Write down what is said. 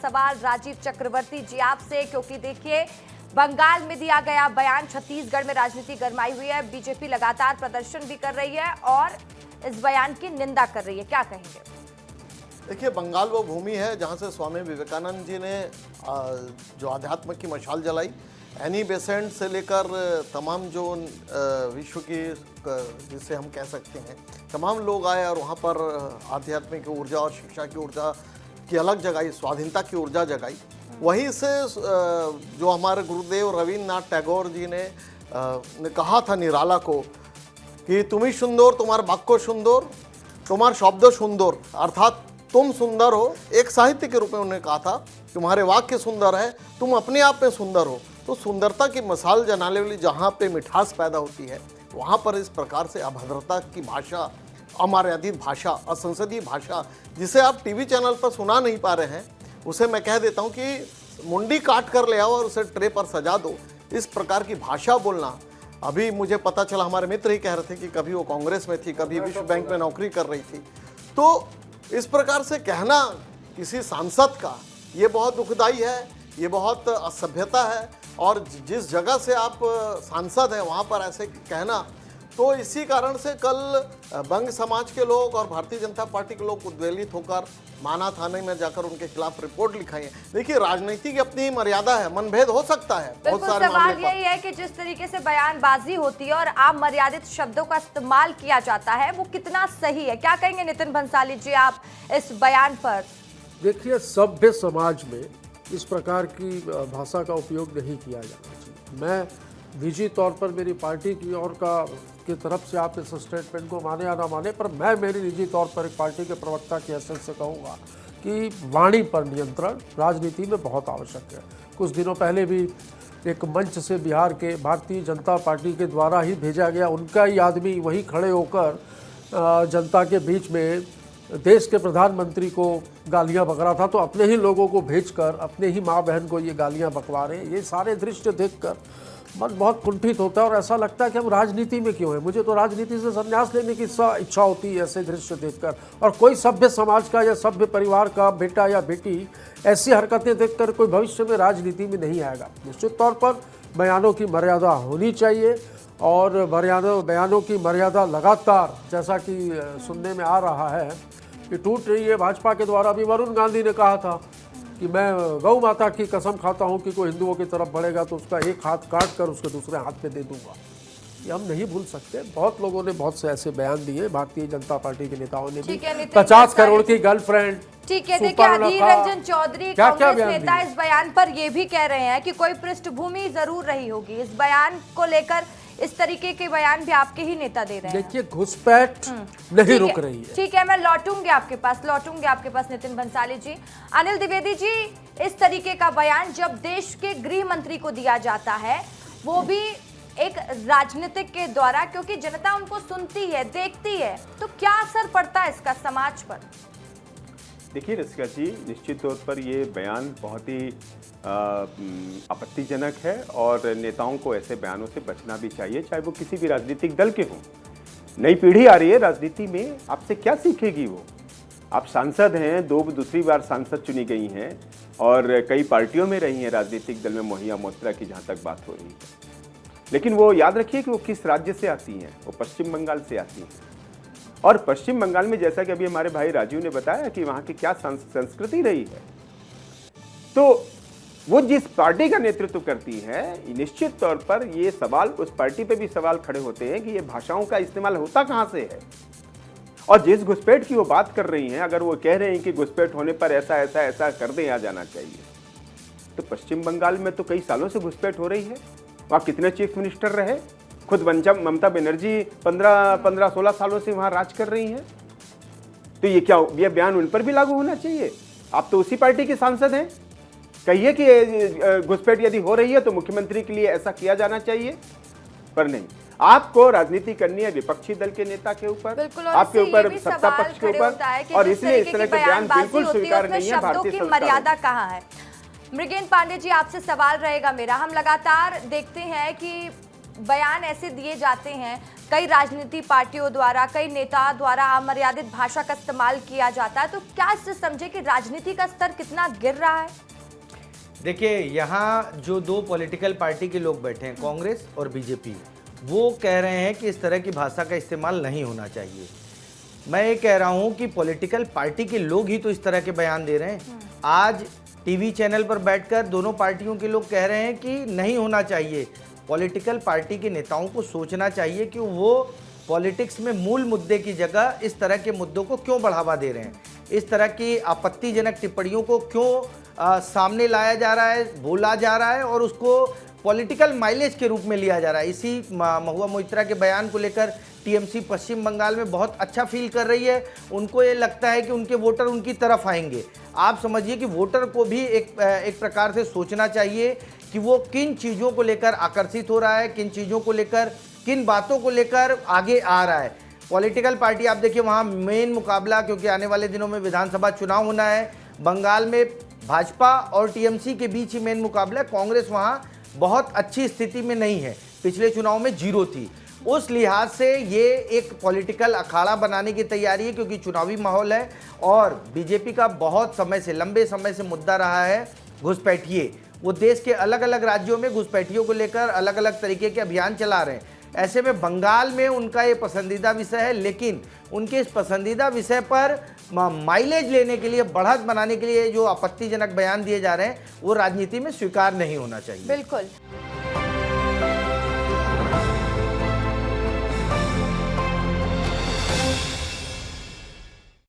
सवाल राजीव चक्रवर्ती जी आपसे, क्योंकि देखिए बंगाल में दिया गया बयान, छत्तीसगढ़ में राजनीति गरमाई हुई है, बीजेपी लगातार प्रदर्शन भी कर रही है और इस बयान की निंदा कर रही है, क्या कहेंगे? देखिए, बंगाल वो भूमि है जहाँ से स्वामी विवेकानंद जी ने जो अध्यात्म की मशाल जलाई, एनी बेसेंट से लेकर तमाम जो विश्व की जिसे हम कह सकते हैं तमाम लोग आए और वहाँ पर आध्यात्मिक ऊर्जा और शिक्षा की ऊर्जा की अलग जगाई, स्वाधीनता की ऊर्जा जगाई। वहीं से जो हमारे गुरुदेव रविन्द्रनाथ टैगोर जी ने कहा था निराला को कि तुम ही सुंदर, तुम्हारा वाक्य सुंदर, तुम्हारा शब्द सुंदर, अर्थात तुम सुंदर हो। एक साहित्य के रूप में उन्होंने कहा था तुम्हारे वाक्य सुंदर है, तुम अपने आप में सुंदर हो। तो सुंदरता की मसाल जलाने वाली जहाँ पे मिठास पैदा होती है, वहाँ पर इस प्रकार से अभद्रता की भाषा, अमर्यादित भाषा, असंसदीय भाषा, जिसे आप टीवी चैनल पर सुना नहीं पा रहे हैं, उसे मैं कह देता हूँ कि मुंडी काट कर ले आओ और उसे ट्रे पर सजा दो। इस प्रकार की भाषा बोलना, अभी मुझे पता चला, हमारे मित्र ही कह रहे थे कि कभी वो कांग्रेस में थी, कभी विश्व बैंक में नौकरी कर रही थी। तो इस प्रकार से कहना किसी सांसद का, ये बहुत दुखदाई है, ये बहुत असभ्यता है। और जिस जगह से आप सांसद हैं वहाँ पर ऐसे कहना, तो इसी कारण से कल बंग समाज के लोग और भारतीय जनता पार्टी के लोग उद्वेलित होकर माना थाने में जाकर उनके खिलाफ रिपोर्ट लिखाई है। देखिए, राजनीति की अपनी मर्यादा है, मनभेद हो सकता है बहुत सारे सवाल मामले पर। यही है कि जिस तरीके से बयानबाजी होती है और अमर्यादित शब्दों का इस्तेमाल किया जाता है, वो कितना सही है? क्या कहेंगे नितिन भंसाली जी आप इस बयान पर? देखिए, सभ्य समाज में इस प्रकार की भाषा का उपयोग नहीं किया जाना चाहिए। मैं निजी तौर पर मेरी पार्टी की ओर की तरफ से आप इस स्टेटमेंट को माने या ना माने, पर मैं मेरी निजी तौर पर एक पार्टी के प्रवक्ता की हैसियत से कहूँगा कि वाणी पर नियंत्रण राजनीति में बहुत आवश्यक है। कुछ दिनों पहले भी एक मंच से बिहार के भारतीय जनता पार्टी के द्वारा ही भेजा गया उनका ही आदमी वहीं खड़े होकर जनता के बीच में देश के प्रधानमंत्री को गालियां बक रहा था, तो अपने ही लोगों को भेजकर अपने ही माँ बहन को ये गालियां बकवा रहे हैं। ये सारे दृश्य देखकर मन बहुत कुंठित होता है और ऐसा लगता है कि हम राजनीति में क्यों हैं। मुझे तो राजनीति से संन्यास लेने की इच्छा होती है ऐसे दृश्य देखकर। और कोई सभ्य समाज का या सभ्य परिवार का बेटा या बेटी ऐसी हरकतें देखकर कोई भविष्य में राजनीति में नहीं आएगा। निश्चित तौर पर बयानों की मर्यादा होनी चाहिए और बयानों की मर्यादा लगातार, जैसा कि सुनने में आ रहा है कि टूट रही है। भाजपा के द्वारा भी वरुण गांधी ने कहा था कि मैं गौ माता की कसम खाता हूं कि कोई हिंदुओं की तरफ बढ़ेगा तो उसका एक हाथ काट कर उसके दूसरे हाथ पे दे दूंगा। ये हम नहीं भूल सकते। बहुत लोगों ने बहुत से ऐसे बयान दिए, भारतीय जनता पार्टी के नेताओं ने भी। 50 करोड़ की गर्लफ्रेंड, ठीक है। देखिए, अधीर रंजन चौधरी कांग्रेस नेता इस बयान पर ये भी कह रहे हैं कि कोई पृष्ठभूमि जरूर रही होगी इस बयान को लेकर। इस तरीके के बयान भी आपके ही नेता दे रहे हैं। देखिए, घुसपैठ नहीं रुक रही है। ठीक है, मैं लौटूंगी आपके पास नितिन भंसाली जी। अनिल द्विवेदी जी, इस तरीके का बयान जब देश के गृह मंत्री को दिया जाता है, वो भी एक राजनीतिक के द्वारा, क्योंकि जनता उनको सुनती है, देखती है, तो क्या असर पड़ता है इसका समाज पर? देखिए रसिका जी, निश्चित तौर पर ये बयान बहुत ही आपत्तिजनक है और नेताओं को ऐसे बयानों से बचना भी चाहिए, चाहे वो किसी भी राजनीतिक दल के हों। नई पीढ़ी आ रही है राजनीति में, आपसे क्या सीखेगी वो? आप सांसद हैं, दूसरी बार सांसद चुनी गई हैं और कई पार्टियों में रही हैं राजनीतिक दल में, मोहिया मोत्रा की जहाँ तक बात हो रही है। लेकिन वो याद रखिए कि वो किस राज्य से आती हैं, वो पश्चिम बंगाल से आती हैं। और पश्चिम बंगाल में, जैसा कि अभी हमारे भाई राजीव ने बताया कि वहाँ की क्या संस्कृति रही है, तो वो जिस पार्टी का नेतृत्व करती है, निश्चित तौर पर ये सवाल उस पार्टी पे भी सवाल खड़े होते हैं कि ये भाषाओं का इस्तेमाल होता कहाँ से है। और जिस घुसपैठ की वो बात कर रही हैं, अगर वो कह रहे हैं कि घुसपैठ होने पर ऐसा ऐसा ऐसा कर दें या जाना चाहिए, तो पश्चिम बंगाल में तो कई सालों से घुसपैठ हो रही है। वहाँ कितने चीफ मिनिस्टर रहे, खुद ममता बनर्जी 15-16 सालों से वहाँ राज कर रही हैं। तो ये बयान उन पर भी लागू होना चाहिए? आप तो उसी पार्टी के सांसद हैं, कहिए कि घुसपैठ यदि हो रही है तो मुख्यमंत्री के लिए ऐसा किया जाना चाहिए, पर नहीं। आपको राजनीति करनी है विपक्षी दल के नेता के ऊपर, आपके ऊपर सत्ता पक्ष के ऊपर, और इसलिए इस तरह के बयान बिल्कुल स्वीकार नहीं है। भारतीय की मर्यादा कहाँ है? मृगेन पांडे जी, आपसे सवाल रहेगा मेरा। हम लगातार देखते हैं कि बयान ऐसे दिए जाते हैं, कई राजनीति पार्टियों द्वारा, कई नेता द्वारा अमर्यादित भाषा का इस्तेमाल किया जाता है, तो क्या इससे समझे कि राजनीति का स्तर कितना गिर रहा है? देखिए, यहाँ जो दो पॉलिटिकल पार्टी के लोग बैठे हैं, कांग्रेस और बीजेपी, वो कह रहे हैं कि इस तरह की भाषा का इस्तेमाल नहीं होना चाहिए। मैं ये कह रहा हूँ कि पॉलिटिकल पार्टी के लोग ही तो इस तरह के बयान दे रहे हैं। आज टीवी चैनल पर बैठकर दोनों पार्टियों के लोग कह रहे हैं कि नहीं होना चाहिए। पॉलिटिकल पार्टी के नेताओं को सोचना चाहिए कि वो पॉलिटिक्स में मूल मुद्दे की जगह इस तरह के मुद्दों को क्यों बढ़ावा दे रहे हैं, इस तरह की आपत्तिजनक टिप्पणियों को क्यों सामने लाया जा रहा है, बोला जा रहा है और उसको पॉलिटिकल माइलेज के रूप में लिया जा रहा है। इसी महुआ मोइत्रा के बयान को लेकर टीएमसी पश्चिम बंगाल में बहुत अच्छा फील कर रही है। उनको ये लगता है कि उनके वोटर उनकी तरफ आएंगे। आप समझिए कि वोटर को भी एक प्रकार से सोचना चाहिए कि वो किन चीज़ों को लेकर आकर्षित हो रहा है, किन चीज़ों को लेकर, किन बातों को लेकर आगे आ रहा है। पॉलिटिकल पार्टी आप देखिए, वहाँ मेन मुकाबला, क्योंकि आने वाले दिनों में विधानसभा चुनाव होना है, बंगाल में भाजपा और टीएमसी के बीच ही मेन मुकाबला है। कांग्रेस वहाँ बहुत अच्छी स्थिति में नहीं है, पिछले चुनाव में 0 थी। उस लिहाज से ये एक पॉलिटिकल अखाड़ा बनाने की तैयारी है, क्योंकि चुनावी माहौल है और बीजेपी का बहुत समय से, लंबे समय से मुद्दा रहा है घुसपैठिए। वो देश के अलग अलग राज्यों में घुसपैठियों को लेकर अलग अलग तरीके के अभियान चला रहे हैं। ऐसे में बंगाल में उनका ये पसंदीदा विषय है, लेकिन उनके इस पसंदीदा विषय पर माइलेज लेने के लिए, बढ़त बनाने के लिए जो आपत्तिजनक बयान दिए जा रहे हैं, वो राजनीति में स्वीकार नहीं होना चाहिए। बिल्कुल।